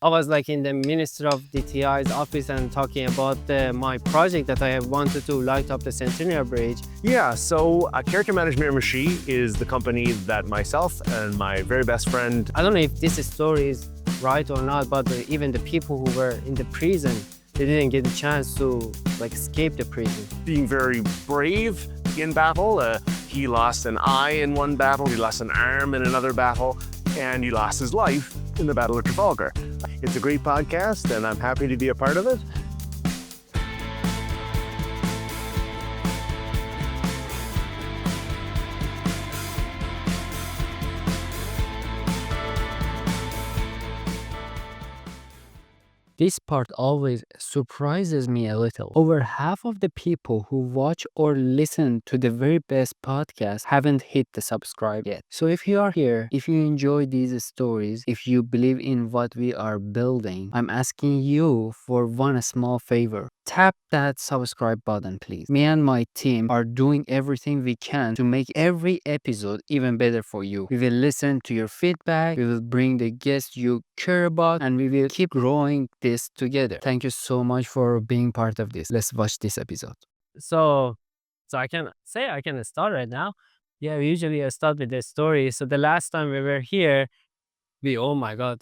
I was like in the Minister of DTI's office and talking about my project that I wanted to light up the Centennial Bridge. Yeah, so Character Matters Miramichi is the company that myself and my very best friend. I don't know if this story is right or not, but even the people who were in the prison, they didn't get a chance to like escape the prison. Being very brave in battle. He lost an eye in one battle, he lost an arm in another battle, and he lost his life in the Battle of Trafalgar. It's a great podcast, and I'm happy to be a part of it. This part always surprises me a little. Over half of the people who watch or listen to the very best podcast haven't hit the subscribe yet. So if you are here, if you enjoy these stories, if you believe in what we are building, I'm asking you for one small favor. Tap that subscribe button, please. Me and my team are doing everything we can to make every episode even better for you. We will listen to your feedback, we will bring the guests you care about, and we will keep growing this together. Thank you so much for being part of this. Let's watch this episode. So I can start right now. Yeah, we usually start with the story. So the last time we were here, oh my God.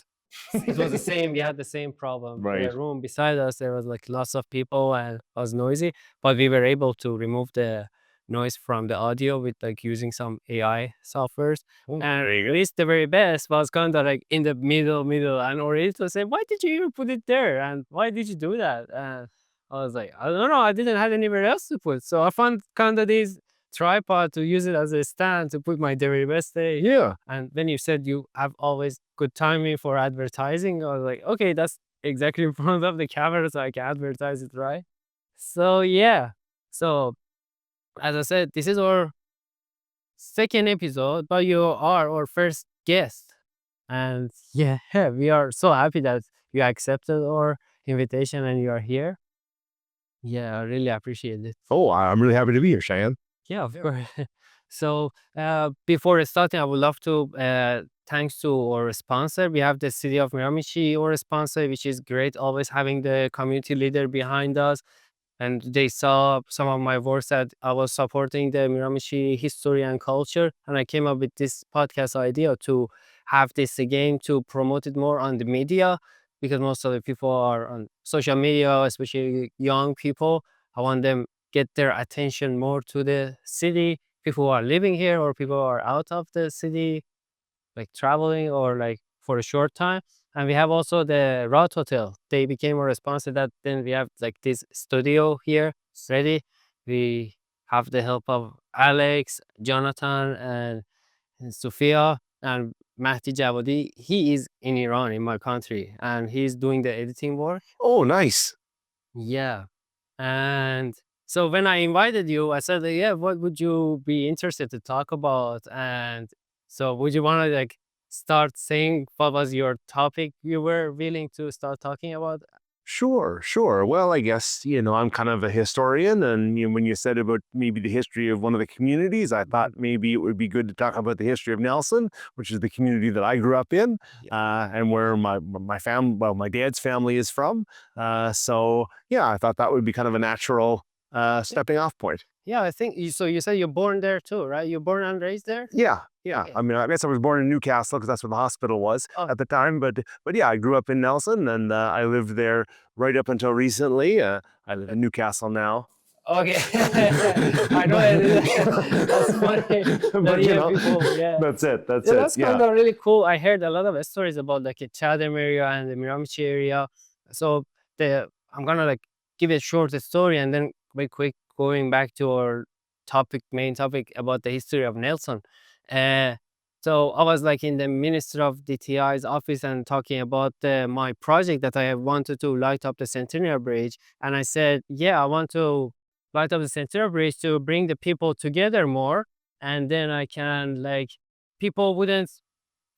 It was the same. We had the same problem. Right. In the room beside us, there was like lots of people and it was noisy, but we were able to remove the noise from the audio with like using some AI softwares. And at least the very best was kind of like in the middle, and Orito said, "Why did you even put it there? And why did you do that?" And I was like, "I don't know. I didn't have anywhere else to put." So I found kind of these tripod to use it as a stand to put my very best day. Yeah. And then you said you have always good timing for advertising. I was like, okay, that's exactly in front of the camera, so I can advertise it, right? So yeah. So as I said, this is our second episode, but you are our first guest. And yeah, we are so happy that you accepted our invitation and you are here. Yeah, I really appreciate it. Oh, I'm really happy to be here, Cheyenne. Yeah, of course. So before starting, I would love to thanks to our sponsor. We have the city of Miramichi, our sponsor, which is great. Always having the community leader behind us, and they saw some of my works that I was supporting the Miramichi history and culture, and I came up with this podcast idea to have this again to promote it more on the media, because most of the people are on social media, especially young people. I want them get their attention more to the city, people who are living here or people who are out of the city, like traveling or like for a short time. And we have also the Route Hotel. They became a sponsor that then we have like this studio here ready. We have the help of Alex, Jonathan, and Sophia, and Mahdi Javadi. He is in Iran, in my country, and he's doing the editing work. Oh, nice. Yeah. And so when I invited you, I said, yeah, what would you be interested to talk about? And so would you want to like start saying what was your topic you were willing to start talking about? Sure. Well, I guess, I'm kind of a historian, and when you said about maybe the history of one of the communities, I thought maybe it would be good to talk about the history of Nelson, which is the community that I grew up in, and where my dad's family is from. So yeah, I thought that would be kind of a natural stepping off point. Yeah, I think so. You said you're born there too, right? You're born and raised there? Yeah. Okay. I mean, I guess I was born in Newcastle because that's where the hospital was Oh. at the time. But yeah, I grew up in Nelson, and I lived there right up until recently. I live in Newcastle now. Okay. I know that's funny. But, People, yeah. That's it. That's kind of really cool. I heard a lot of stories about like the Chatham area and the Miramichi area. So I'm gonna like give a short story and then very quick going back to our main topic about the history of Nelson. So I was like in the Minister of DTI's office and talking about my project that I wanted to light up the Centennial Bridge. And I said, yeah, I want to light up the Centennial Bridge to bring the people together more. And then I can like, people wouldn't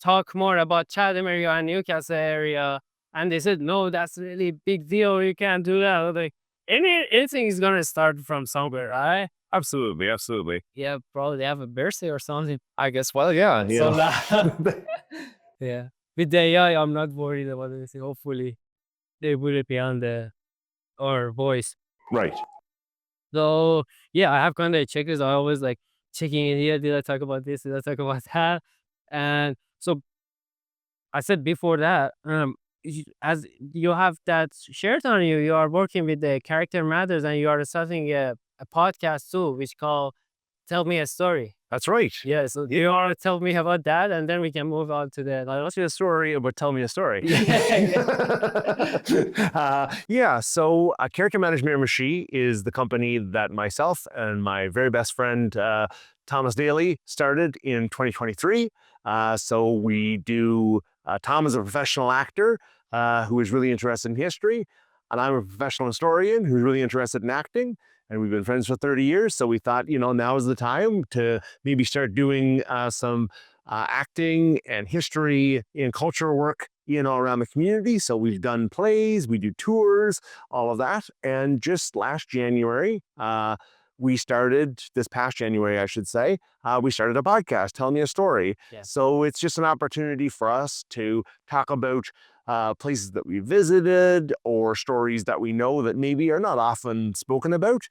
talk more about Chatham area and Newcastle area. And they said, no, that's really big deal. You can't do that. I was like, anything is going to start from somewhere, right? Absolutely. Yeah, probably they have a birthday or something. I guess. Well, yeah. So now, yeah, with the AI, I'm not worried about anything. Hopefully, they will it be on the our voice. Right. So yeah, I have kind of a checklist. I always like checking in here. Did I talk about this? Did I talk about that? And so I said before that, as you have that shirt on you, you are working with the Character Matters, and you are starting a podcast too, which called "Tell Me a Story." That's right. Yeah, so do you want to tell me about that, and then we can move on to the Tell you a story, but tell me a story. yeah, So Character Matters Miramichi is the company that myself and my very best friend Thomas Daly started in 2023. So we do. Tom is a professional actor who is really interested in history, and I'm a professional historian who's really interested in acting. And we've been friends for 30 years. So we thought, now is the time to maybe start doing some acting and history and culture work, around the community. So we've done plays, we do tours, all of that. And just last January, we started, this past January, I should say, we started a podcast, Tell Me a Story. yeah, So it's just an opportunity for us to talk about places that we visited or stories that we know that maybe are not often spoken about,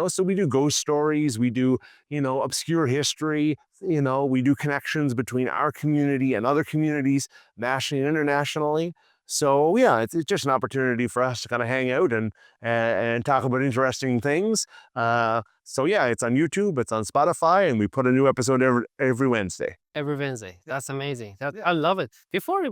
So we do ghost stories, we do, obscure history, we do connections between our community and other communities, nationally and internationally. So yeah, it's just an opportunity for us to kind of hang out and talk about interesting things. So yeah, it's on YouTube, it's on Spotify, and we put a new episode every Wednesday. every Wednesday. That's amazing. I love it. Before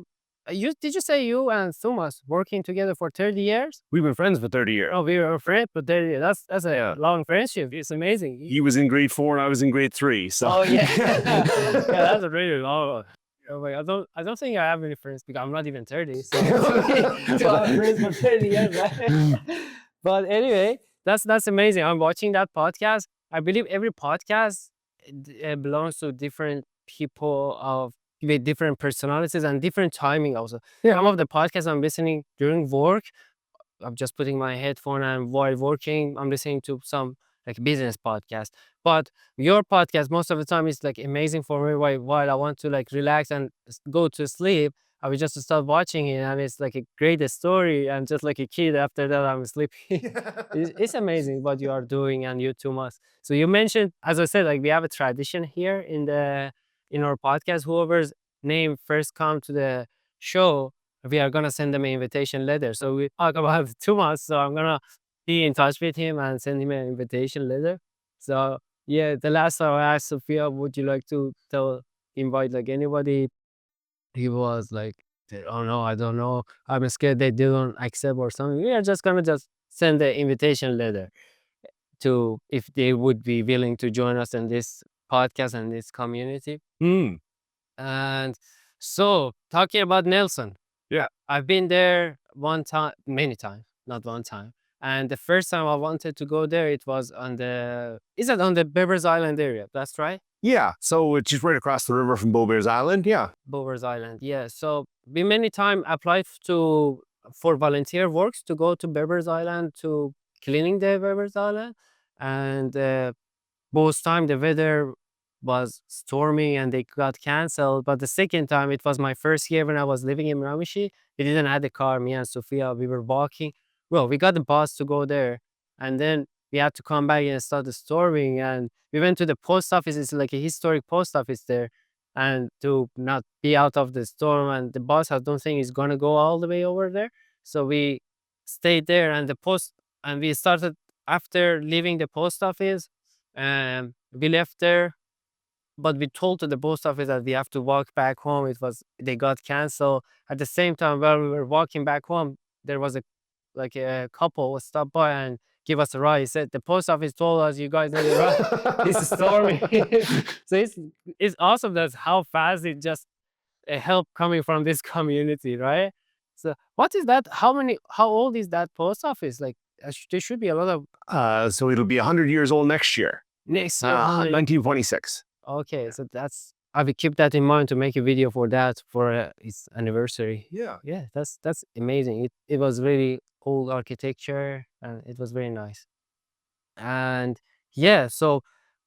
you did you say you and Thomas working together for 30 years? We've been friends for 30 years. Oh, we were friends, but 30 that's a Yeah. long friendship. It's amazing. He was in grade 4 and I was in grade 3. So Oh yeah, yeah, that's a really long. Oh, wait, I don't think I have any friends because I'm not even 30. So, so I'm friends for 30 years, right? But anyway, that's amazing. I'm watching that podcast. I believe every podcast belongs to different people of with different personalities and different timing also. Yeah. Some of the podcasts I'm listening during work, I'm just putting my headphone, and while working, I'm listening to some like business podcast. But your podcast, most of the time, is like amazing for me. While I want to like relax and go to sleep, I will just start watching it, and it's like a great story. And just like a kid, after that, I'm sleeping. It's amazing what you are doing, and you too much. So you mentioned, as I said, like we have a tradition here in our podcast. Whoever's name first come to the show, we are gonna send them an invitation letter. So we talk about too much. So I'm gonna be in touch with him and send him an invitation letter. So yeah, the last time I asked Sophia, would you like to invite like anybody? He was like, oh no, I don't know. I'm scared they didn't accept or something. We are just gonna just send the invitation letter to if they would be willing to join us in this podcast and this community. Mm, And so talking about Nelson. yeah. I've been there one time, many times, not one time. And the first time I wanted to go there, it was is it on the Beavers Island area? That's right? Yeah. So it's just right across the river from Beaubears Island. Yeah. Beavers Island, yeah. So we many time applied to for volunteer works to go to Beavers Island to cleaning the Beavers Island. And both time the weather was stormy and they got canceled. But the second time, it was my first year when I was living in Miramichi. We didn't have the car. Me and Sophia, we were walking. Well, we got the bus to go there, and then we had to come back and start storming. And we went to the post office. It's like a historic post office there, and to not be out of the storm. And the bus, I don't think is gonna go all the way over there. So we stayed there, and we started after leaving the post office. We left there, but we told to the post office that we have to walk back home. They got canceled. At the same time, while we were walking back home, there was a couple was stopped by and give us a ride. He said the post office told us you guys need a ride. It's stormy. So it's awesome that's how fast it just help coming from this community, right? So what is that? How old is that post office? Like there should be a lot of So it'll be 100 years old next year. next year. 1926. Okay, so I will keep that in mind to make a video for that for its anniversary. Yeah. Yeah, that's amazing. It was really old architecture and it was very nice. And yeah, so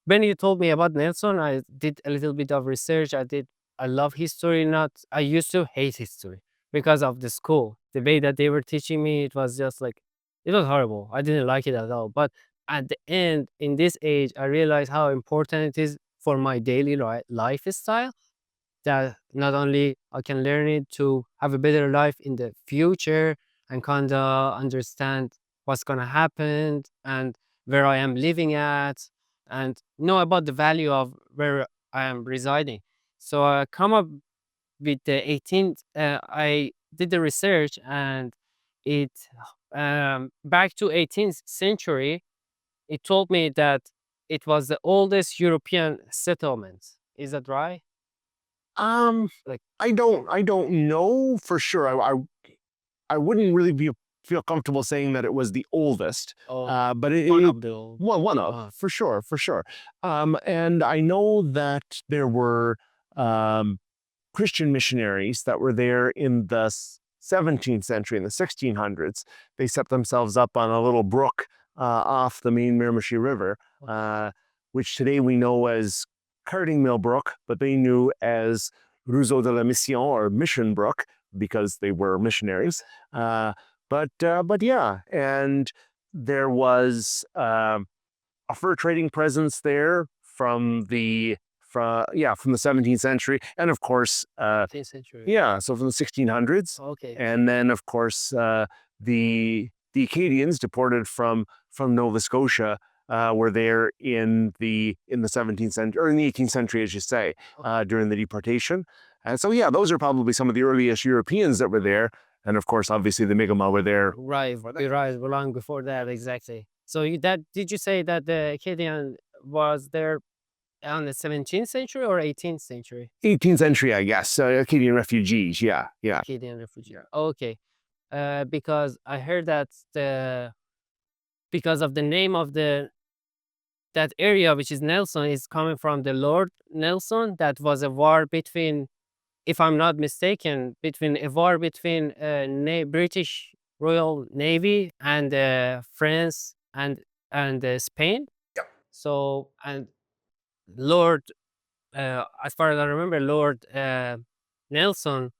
when you told me about Nelson, I did a little bit of research. I did I love history. Not I used to hate history because of the school. The way that they were teaching me, it was just like it was horrible. I didn't like it at all. But at the end, in this age, I realized how important it is for my daily lifestyle, that not only I can learn it to have a better life in the future and kind of understand what's going to happen and where I am living at and know about the value of where I am residing. So I come up with the 18th, I did the research and it back to 18th century, it told me that it was the oldest European settlement. Is that right? Um, Like, I don't know for sure. I wouldn't really feel comfortable saying that it was the oldest, oh, but one it of the old. well, one of for sure, for sure. And I know that there were um, Christian missionaries that were there in the 17th century, in the 1600s. They set themselves up on a little brook off the main Miramichi River, which today we know as Carding Mill Brook, but they knew as Ruseau de la Mission or Mission Brook because they were missionaries. But yeah, and there was a fur trading presence there from the 17th century, and of course, 18th century. yeah, so from the 1600s, Okay. and then of course the Acadians deported from Nova Scotia were there in the 17th century or in the 18th century, as you say, during the deportation. And so yeah, those are probably some of the earliest Europeans that were there, and of course, obviously the Mi'kmaq were there. Right, right, long before that, exactly. So that did you say that the Acadian was there on the 17th century or 18th century? 18th century, I guess. Acadian refugees. Yeah, yeah. Acadian refugee. Okay. Because I heard that the because of the name of the that area, which is Nelson, is coming from the Lord Nelson. That was a war between, if I'm not mistaken, between a war between British Royal Navy and France and Spain. So and Lord, as far as I remember, Lord Nelson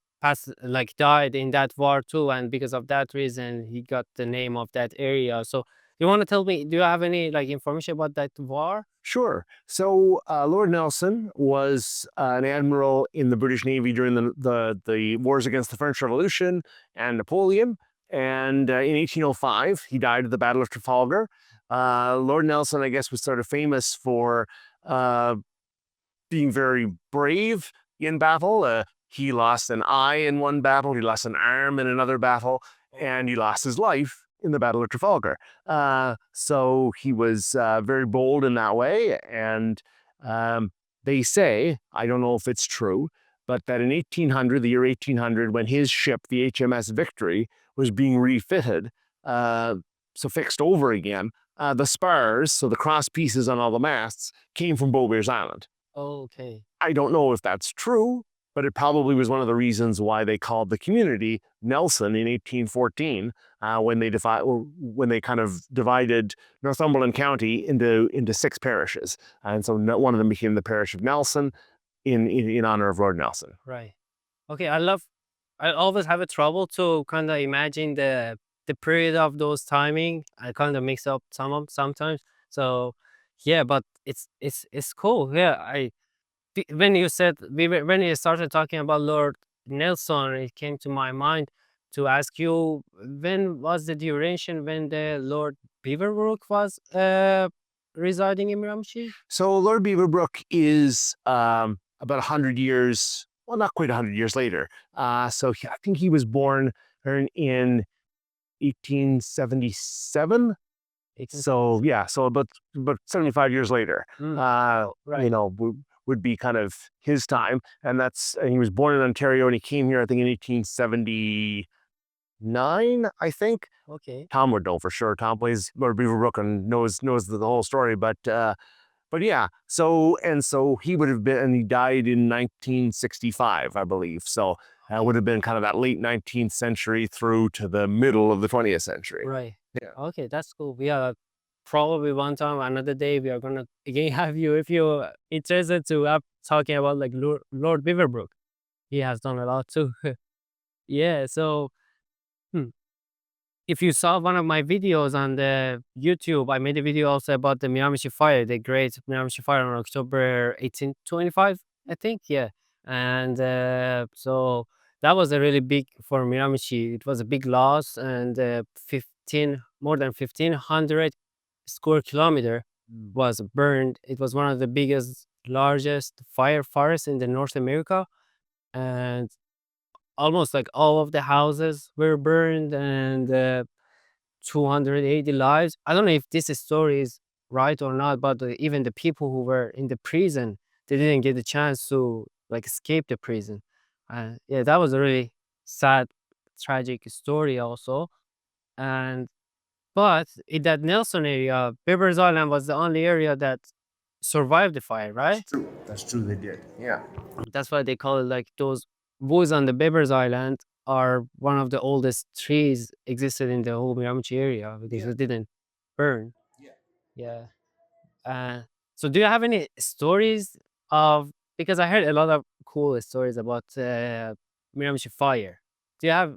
died in that war too, and because of that reason, he got the name of that area. So you want to tell me? Do you have any information about that war? Sure. So Lord Nelson was an admiral in the British Navy during the wars against the French Revolution and Napoleon. And in 1805, he died at the Battle of Trafalgar. Lord Nelson, I guess, was sort of famous for uh, being very brave in battle. He lost an eye in one battle, he lost an arm in another battle, and he lost his life in the Battle of Trafalgar. So he was very bold in that way. And they say, I don't know if it's true, but that in 1800, the year 1800, when his ship, the HMS Victory, was being refitted, so fixed over again, the spars, so the cross pieces on all the masts, came from Beaubears Island. Okay. I don't know if that's true, but it probably was one of the reasons why they called the community Nelson in 1814, when they kind of divided Northumberland County into 6 parishes, and so one of them became the parish of Nelson in honor of Lord Nelson. Right. Okay. I always have a trouble to kind of imagine the period of those timing. I kind of mix up sometimes. So yeah, but it's cool. Yeah. When you said when you started talking about Lord Nelson, it came to my mind to ask you when was the duration when the Lord Beaverbrook was residing in Miramichi? So Lord Beaverbrook is about 100 years, well, not quite 100 years later. I think he was born in 1877. So yeah, so about 75 years later, Mm, you right. know, would be kind of his time. And he was born in Ontario and he came here, I think, in 1879, I think. Okay. Tom would know for sure. Tom plays Lord Beaverbrook and knows the whole story. But yeah, so he would have been, and he died in 1965, I believe. So would have been kind of that late 19th century through to the middle of the 20th century. Right. Yeah. Okay, that's cool. Yeah, probably one time, another day, we are gonna again have you if you interested to have talking about like Lord Beaverbrook. He has done a lot too. Yeah. So hmm, if you saw one of my videos on the YouTube, I made a video also about the Miramichi Fire, the great Miramichi Fire on October 1825, I think. Yeah. And so that was a really big for Miramichi. It was a big loss, and 15 more than 1,500 square kilometer was burned. It was one of the biggest, largest fire forests in the North America, and almost like all of the houses were burned, and 280 lives. I don't know if this story is right or not, but even the people who were in the prison, they didn't get the chance to like escape the prison. Yeah, that was a really sad, tragic story also. And but in that Nelson area, Beavers Island was the only area that survived the fire, right? True. That's true. They did. Yeah. That's why they call it like those woods on the Beavers Island are one of the oldest trees existed in the whole Miramichi area because it didn't burn. Yeah. Uh, so do you have any stories of, because I heard a lot of cool stories about Miramichi Fire. Do you have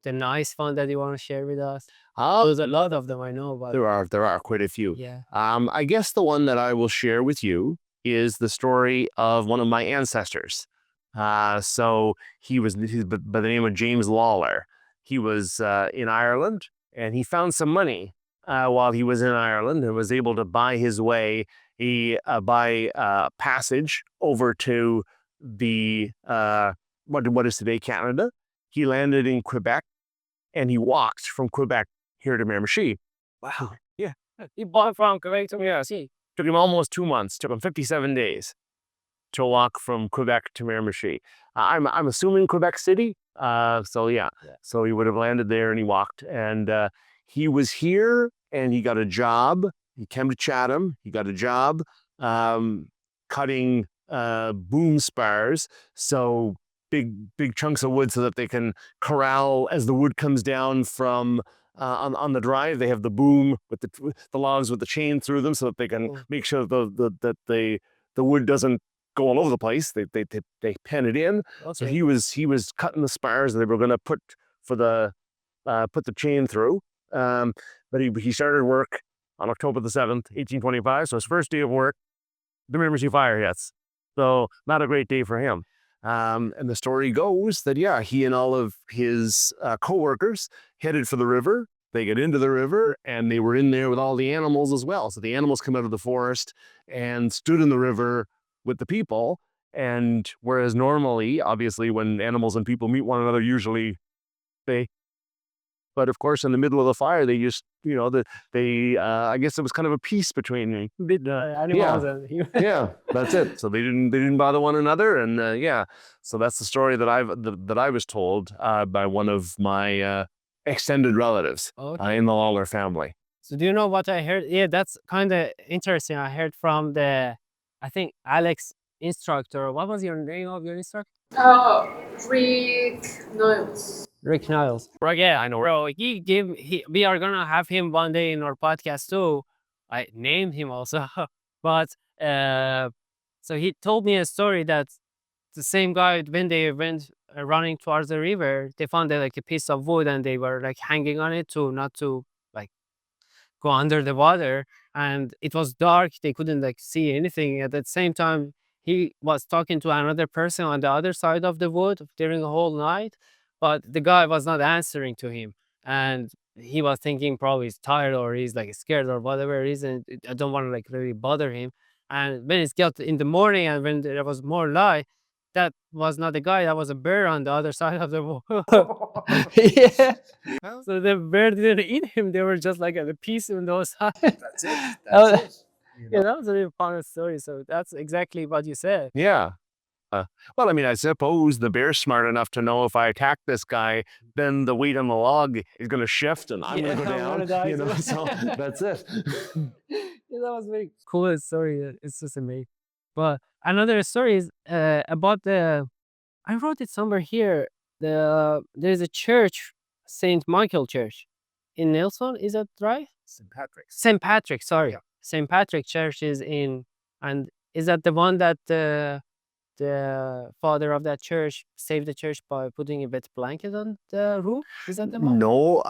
the nice one that you want to share with us? There's a lot of them I know, but There are quite a few. yeah. I guess the one that I will share with you is the story of one of my ancestors. So he's by the name of James Lawler. He was in Ireland, and he found some money while he was in Ireland, and was able to buy his way by passage over to the what is today Canada. He landed in Quebec, and he walked from Quebec here to Miramichi. Wow. Yeah. He bought from Quebec to Miramichi. Took him almost 2 months. Took him 57 days to walk from Quebec to Miramichi. I'm assuming Quebec City. So yeah. Yeah. So he would have landed there, and he walked. And he was here, and he got a job. He came to Chatham. He got a job cutting boom spars. So big chunks of wood, so that they can corral as the wood comes down from on the drive. They have the boom with the logs with the chain through them, so that they can make sure that the wood doesn't go all over the place. They pen it in. So Okay. he was cutting the spars that they were going to put the chain through. But he started work on October the 7th, 1825. So his first day of work, the Miramichi Fire hits. So not a great day for him. And the story goes that, yeah, he and all of his co-workers headed for the river. They get into the river, and they were in there with all the animals as well. So the animals come out of the forest and stood in the river with the people. And whereas normally, obviously, when animals and people meet one another, usually they, but of course, in the middle of the fire, they just, I guess it was kind of a peace between me. Animals and humans. Yeah, that's it. So they didn't bother one another, and yeah. So that's the story that I was told by one of my extended relatives Okay. in the Lawler family. So do you know what I heard? Yeah, that's kind of interesting. I heard from I think Alex instructor. What was your name of your instructor? Rick Niles. Rick Niles. Right, yeah, I know. Bro, we are gonna have him one day in our podcast too. I named him also, but so he told me a story that the same guy, when they went running towards the river, they found like a piece of wood, and they were like hanging on it to not to like go under the water, and it was dark. They couldn't like see anything. At the same time, he was talking to another person on the other side of the wood during the whole night, but the guy was not answering to him, and he was thinking probably he's tired or he's like scared or whatever reason. I don't want to like really bother him. And when it got in the morning, and when there was more light, that was not the guy. That was a bear on the other side of the wall. Yeah. So the bear didn't eat him. They were just like at a piece on those sides. That's it. That's That's it. Yeah, that was a really fun story. So that's exactly what you said. Yeah. Well, I mean, I suppose the bear's smart enough to know if I attack this guy, then the weight on the log is going to shift, and I'm going to go I'm down. gonna die too. So that's it. Yeah, that was very cool story. It's just amazing. But another story is about I wrote it somewhere here. There's a church, Saint Michael Church. in Nelson. Is that right? St. Patrick's. St. Patrick, sorry. Yeah. St. Patrick Church is in, and is that the one that the father of that church saved the church by putting a wet blanket on the roof? Is that the one? No,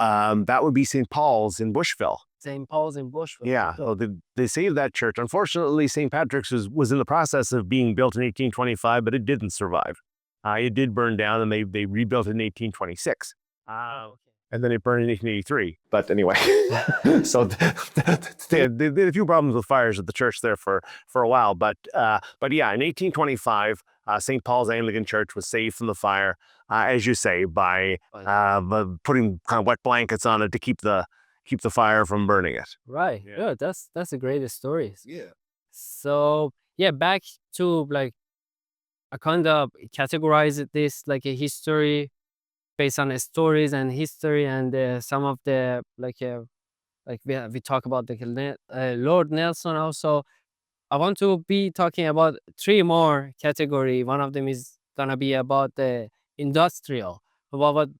that would be St. Paul's in Bushville. St. Paul's in Bushville. Yeah, so they saved that church. Unfortunately, St. Patrick's was in the process of being built in 1825, but it didn't survive. It did burn down, and they rebuilt it in 1826. Okay. And then it burned in 1883. But anyway, so they had a few problems with fires at the church there for a while. But yeah, in 1825, St. Paul's Anglican Church was saved from the fire, as you say, by putting kind of wet blankets on it to keep the fire from burning it. Right. Yeah. Yeah, that's a great story. Yeah. So yeah, back to like I kind of categorize this like a history based on stories and history and some of the like we talk about the Lord Nelson also. I want to be talking about three more category. One of them is gonna be about the industrial. What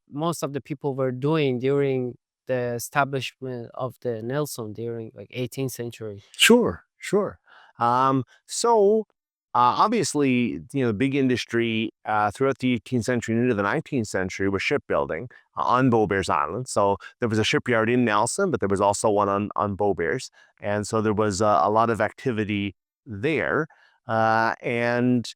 most of the people were doing during the establishment of the Nelson during like 18th century. Sure. So obviously, the big industry throughout the 18th century and into the 19th century was shipbuilding on Beaubears Island. So there was a shipyard in Nelson, but there was also one on Beaubears. And so there was a lot of activity there. And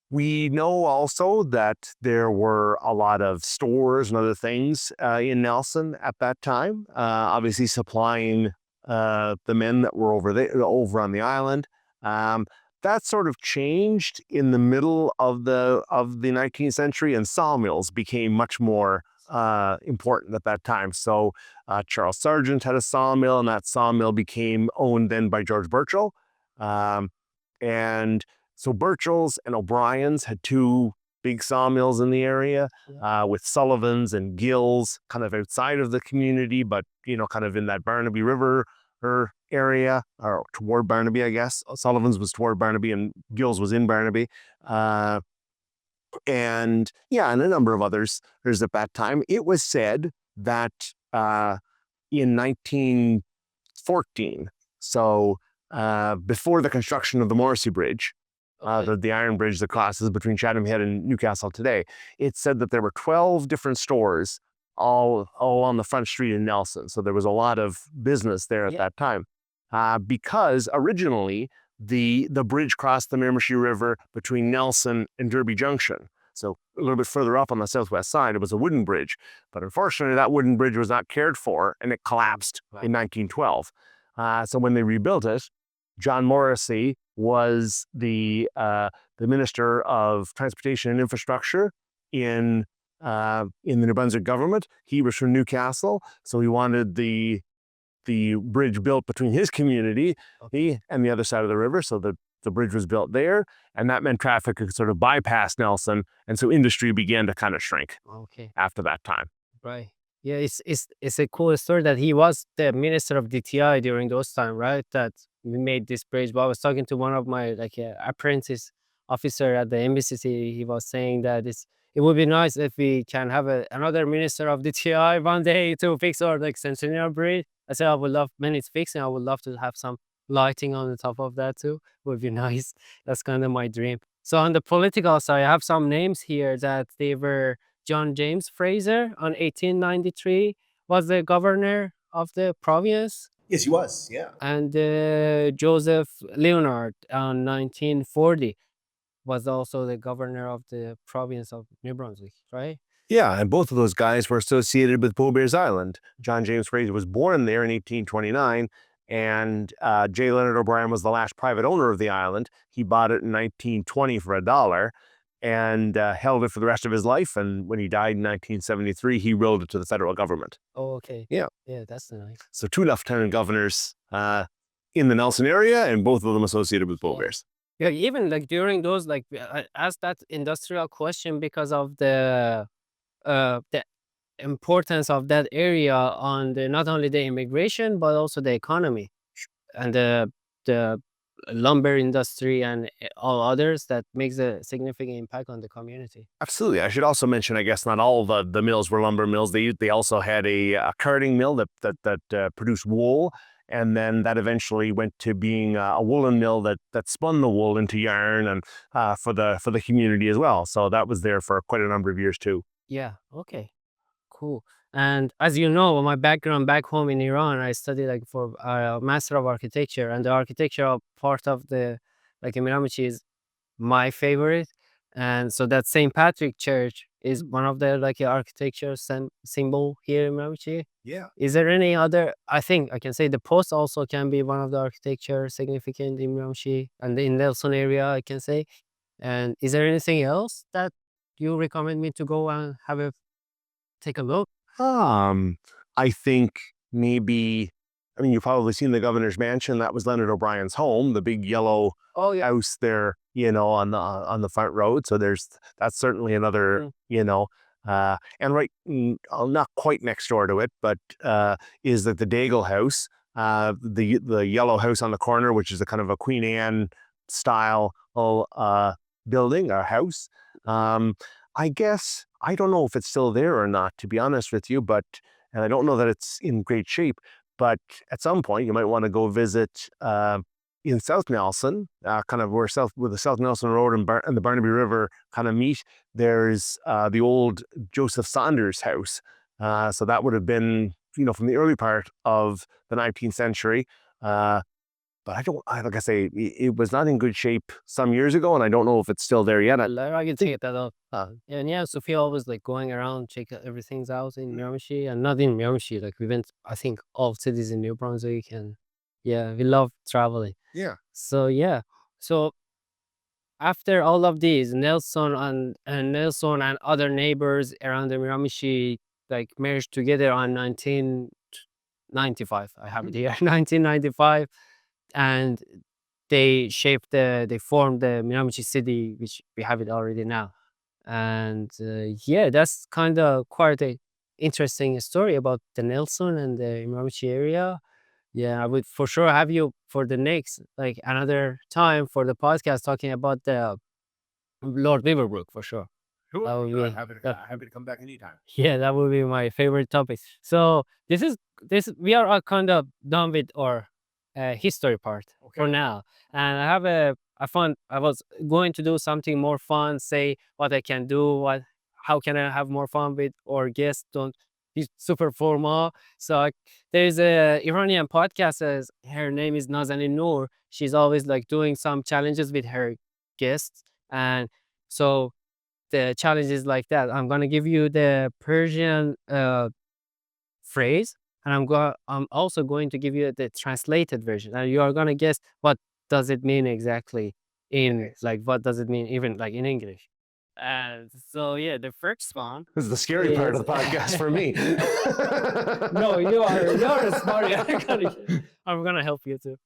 we know also that there were a lot of stores and other things in Nelson at that time, obviously supplying the men that were over on the island. That sort of changed in the middle of the 19th century, and sawmills became much more important at that time. So Charles Sargent had a sawmill, and that sawmill became owned then by George Burchell. And so Burchell's and O'Brien's had two big sawmills in the area, with Sullivan's and Gill's kind of outside of the community, but kind of in that Barnaby River area, or toward Barnaby, I guess. Sullivan's was toward Barnaby, and Gill's was in Barnaby. And a number of others there's at that time. It was said that in 1914, so before the construction of the Morrissey Bridge, the iron bridge that crosses between Chatham Head and Newcastle today, it said that there were 12 different stores all on the front street in Nelson. So there was a lot of business there at that time, because originally the bridge crossed the Miramichi River between Nelson and Derby Junction. So a little bit further up on the southwest side, it was a wooden bridge. But unfortunately, that wooden bridge was not cared for, and it collapsed in 1912. So when they rebuilt it, John Morrissey was the Minister of Transportation and Infrastructure in the New Brunswick government. He was from Newcastle, so he wanted the bridge built between his community and the other side of the river. So the bridge was built there, and that meant traffic could sort of bypass Nelson, and so industry began to kind of shrink after that time. Right. Yeah, it's a cool story that he was the minister of DTI during those time, right? That we made this bridge. But I was talking to one of my apprentice officer at the embassy. He was saying that it would be nice if we can have another minister of DTI one day to fix our Centennial Bridge. I said I would love when it's fixing. I would love to have some lighting on the top of that too. Would be nice. That's kind of my dream. So on the political side, I have some names here that they were. John James Fraser on 1893 was the governor of the province. Yes, he was. Yeah. And Joseph Leonard on 1940 was also the governor of the province of New Brunswick, right? Yeah, and both of those guys were associated with Beaubears Island. John James Fraser was born there in 1829, and J. Leonard O'Brien was the last private owner of the island. He bought it in 1920 for $1. And held it for the rest of his life. And when he died in 1973, he willed it to the federal government. Oh, okay. Yeah. Yeah, that's nice. So 2 lieutenant governors in the Nelson area, and both of them associated with Beaubears. Yeah, even during those, I asked that industrial question because of the importance of that area on not only the immigration, but also the economy. And the lumber industry and all others that makes a significant impact on the community. Absolutely. I should also mention, I guess not all the mills were lumber mills. They also had a carding mill that produced wool, and then that eventually went to being a woolen mill that spun the wool into yarn and for the community as well. So that was there for quite a number of years too. Yeah. Okay. Cool. And as you know, my background back home in Iran, I studied like for a Master of Architecture, and the architectural part of the like in Miramichi is my favorite. And so that St. Patrick Church is one of the like architecture symbol here in Miramichi. Yeah. Is there any other? I think I can say the post also can be one of the architecture significant in Miramichi and in Nelson area. I can say. And is there anything else that you recommend me to go and have a take a look? Um, I think maybe, I mean, you've probably seen the governor's mansion. That was Leonard O'Brien's home, the big yellow Oh yeah. house there, on the front road. So that's certainly another, Mm. and right, not quite next door to it, but is that the Daigle House, the yellow house on the corner, which is a kind of a Queen Anne style building or house. I guess I don't know if it's still there or not, to be honest with you, and I don't know that it's in great shape. But at some point, you might want to go visit in South Nelson, kind of where the South Nelson Road and the Barnaby River kind of meet. There's the old Joseph Saunders house. So that would have been, from the early part of the 19th century. But like I say, it was not in good shape some years ago, and I don't know if it's still there yet. I can take that out. And yeah, Sophia always like going around, check everything's out in Miramichi and not in Miramichi. Like we went, I think, all cities in New Brunswick, and yeah, we love traveling. Yeah. So yeah, so after all of these, Nelson and other neighbors around the Miramichi like merged together on 1995. I have it here, 1995, and they formed the Miramichi city, which we have it already now. And yeah, that's kind of quite a interesting story about the Nelson and the Miramichi area. Yeah, I would for sure have you for the next like another time for the podcast talking about the Lord Beaverbrook for sure. Sure. That would be Happy to come back anytime. yeah, that would be my favorite topic. So this we are kind of done with our history part for now, and I was going to do something more fun, say what I can do, how can I have more fun with our guests, don't be super formal. So there's a Iranian podcaster, her name is Nazanin Noor. She's always like doing some challenges with her guests, and so the challenge is like that. I'm gonna give you the Persian phrase, and I'm also going to give you the translated version, and you are gonna guess what does it mean exactly in like what does it mean even like in English. And so yeah, the first one. This is the scary part of the Yes. podcast for me. No, you're smart. I'm gonna help you too.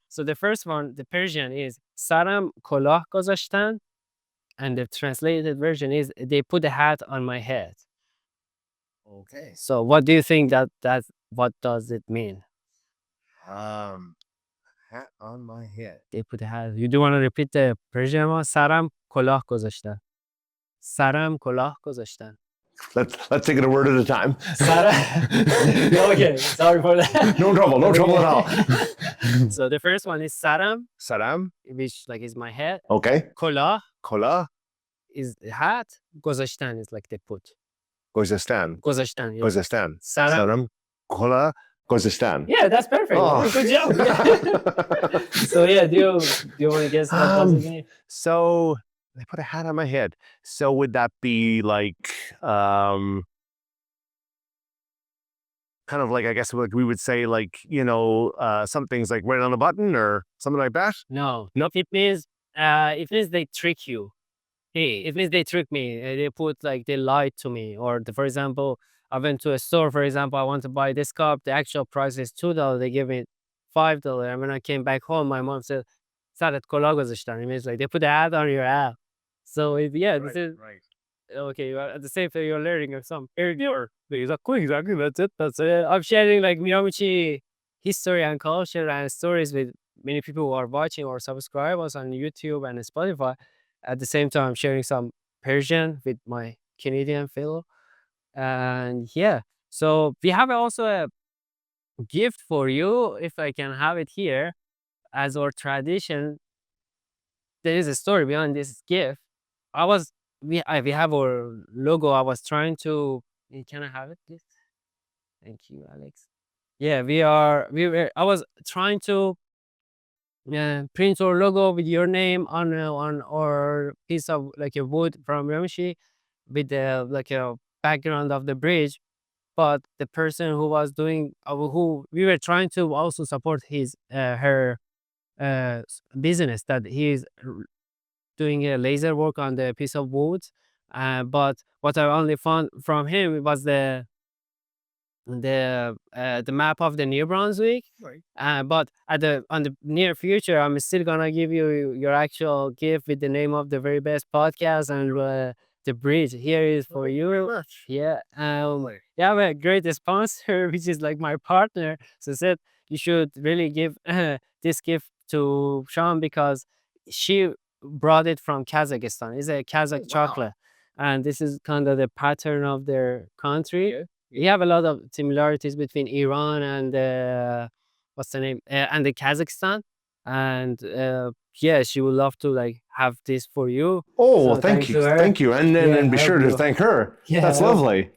So the first one, the Persian is Saram kolah gozashtan, and the translated version is they put a hat on my head. Okay. So what do you think what does it mean? Hat on my head. They put a hat. You do want to repeat the Persian one? Saram kolah gozashtan. Saram kolah gozashtan. Let's take it a word at a time. Saram. Okay, sorry for that. No trouble at all. So the first one is Saram, Saram. which like is my head. Okay. Kolah Kola. is the hat. Gozashtan is like they put. Gozestan. Gozashtan. Yeah. Gozestan. Saram. Saram. Kola. Gozestan. Yeah, that's perfect. Oh. Good job. Yeah. So yeah, do you want to guess what does it mean? So they put a hat on my head. So would that be like kind of like, I guess like we would say like, some things like right on a button or something like that? No. It means they trick you. Hey, it means they trick me. They put like they lied to me. Or for example, I went to a store, for example, I want to buy this cup. The actual price is $2. They give me $5. And when I came back home, my mom said, "Sadet kola gozashtan." It means like they put the ad on your app. So this is right. okay. At the same time, you're learning some exactly. That's it. I'm sharing like Miramichi history and culture and stories with many people who are watching or subscribe us on YouTube and Spotify. At the same time, I'm sharing some Persian with my Canadian fellow. And yeah, so we have also a gift for you. If I can have it here, as our tradition, there is a story behind this gift. I was we have our logo. I was trying to. Can I have it, please? Thank you, Alex. Yeah, we were. I was trying to print our logo with your name on our piece of like a wood from Miramichi with the like a background of the bridge. But the person who was doing who we were trying to also support his her business that he is doing a laser work on the piece of wood. But what I only found from him was the map of the New Brunswick. Right. But at the on the near future, I'm still gonna give you your actual gift with the name of the very best podcast and the bridge. Here is for you. Much. Yeah. Lovely. You have a great sponsor, which is like my partner. So said you should really give this gift to Shawn because she brought it from Kazakhstan. It's a Kazakh wow. chocolate, and this is kind of the pattern of their country. Okay. We have a lot of similarities between Iran and what's the name and the Kazakhstan, and yeah, she would love to like have this for you. Oh, So well, thank you. to her. Thank you. And Yeah, be I sure hope to you- thank her. Yeah, That's I hope- lovely.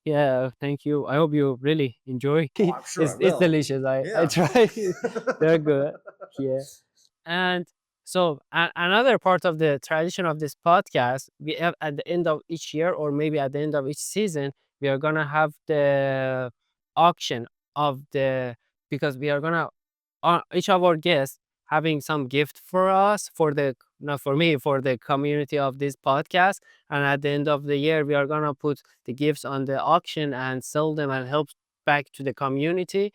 Yeah, thank you. I hope you really enjoy. Oh, I'm sure I It's will. delicious. I Yeah. tried. They're good. Yeah. And so another part of the tradition of this podcast, we have at the end of each year or maybe at the end of each season, we are gonna have the auction of the because we are gonna each of our guests having some gift for us for the not for me for the community of this podcast, and at the end of the year we are gonna put the gifts on the auction and sell them and help back to the community.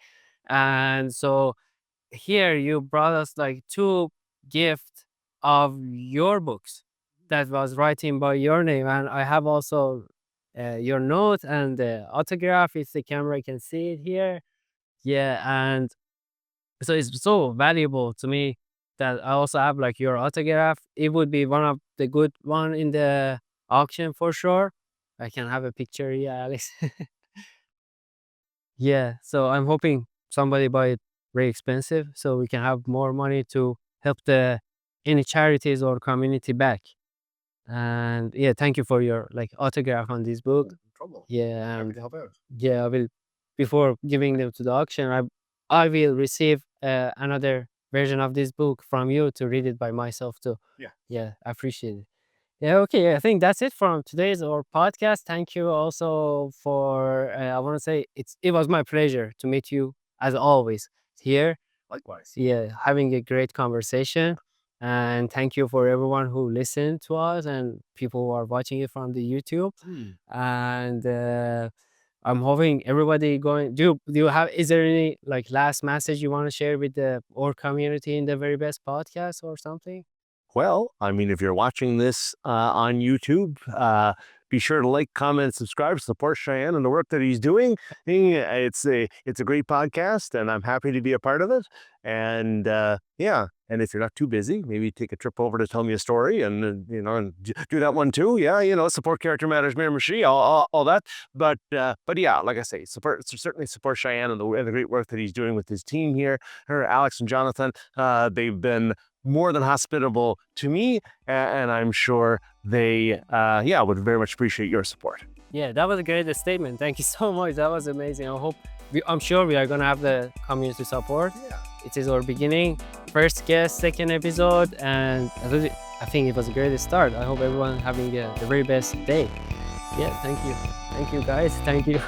And so here you brought us like two gifts of your books that was writing by your name, and I have also your note and the autograph. If the camera can see it here, yeah, and so it's so valuable to me that I also have like your autograph. It would be one of the good one in the auction for sure. I can have a picture, yeah, Alex. Yeah, so I'm hoping somebody buy it very expensive so we can have more money to help the any charities or community back. And yeah, thank you for your like autograph on this book. Trouble. Yeah, Happy and to help out. yeah, I will before giving them to the auction. I will receive another version of this book from you to read it by myself too. Yeah, I appreciate it. Yeah, okay. I think that's it from today's our podcast. Thank you also for I want to say it was my pleasure to meet you as always here. Likewise. Yeah, having a great conversation. And thank you for everyone who listened to us and people who are watching it from the YouTube. And I'm hoping everybody going. Do you have? Is there any like last message you want to share with the our community in the very best podcast or something? Well, I mean, if you're watching this on YouTube, be sure to like, comment, subscribe, support Cheyenne and the work that he's doing. It's a great podcast, and I'm happy to be a part of it. And yeah, and if you're not too busy, maybe take a trip over to tell me a story, and and do that one too. Yeah, support Character Matters Miramichi, all that. But yeah, like I say, certainly support Cheyenne and the great work that he's doing with his team here. Her, Alex and Jonathan, they've been more than hospitable to me, and I'm sure they would very much appreciate your support. Yeah, that was a great statement. Thank you so much. That was amazing. I'm sure we are gonna have the community support. Yeah. It is our beginning, first guest, second episode, and I think it was a great start. I hope everyone having the very best day. Yeah, thank you guys. Thank you.